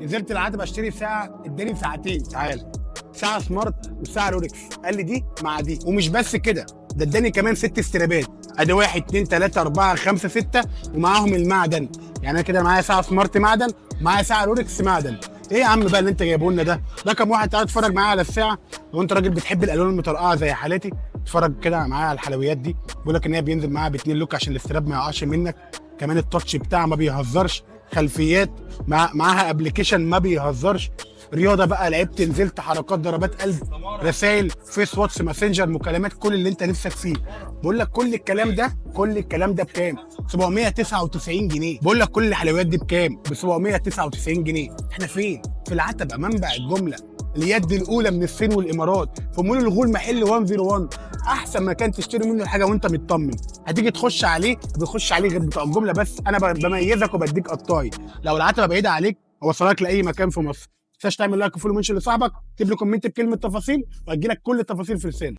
نزلت العتبه اشتري ساعه، اداني ساعتين. تعال، ساعه سمارت وساعه رولكس، قال لي دي مع دي. ومش بس كده، ده اداني كمان 6 استرابات، ادي 1 2 3 4 5 6 ومعاهم المعدن. يعني انا كده معايا ساعه سمارت معدن ومعايا ساعه رولكس معدن. ايه يا عم بقى اللي انت جايبه لنا ده؟ رقم واحد، تعالى اتفرج معايا على الساعه. لو انت راجل بتحب الالوان المطرقعه زي حالتي، اتفرج كده معايا على الحلويات دي. بيقول لك ان هي بينزل معاها باتنين لوك عشان الاستراب ما يقعش منك. كمان التاتش بتاعها ما بيهزرش. خلفيات معاها ابلكيشن ما بيهزرش. رياضه بقى، لعبت نزلت، حركات، ضربات قلب، رسائل، فيس واتس، ماسنجر، مكالمات، كل اللي انت نفسك فيه. بقول لك كل الكلام ده بكام؟ 799 جنيه. بقول لك كل الحلويات دي بكام؟ ب 799 جنيه. احنا فين؟ في العتبه، منبع الجمله، اليد الاولى من الصين والامارات، في مول الغول، محل 101. احسن مكان تشتري منه الحاجه وانت مطمن. هتيجي تخش عليه، بيخش عليه غير بتوع الجمله بس، انا بميزك وبديك قطاي. لو العتبه بعيده عليك، اوصلك لاي مكان في مصر. ما تنساش تعمل لايك وفولو منشن لصاحبك، اكتب لي كومنت بكلمه تفاصيل، وهتجي لك كل التفاصيل في رساله.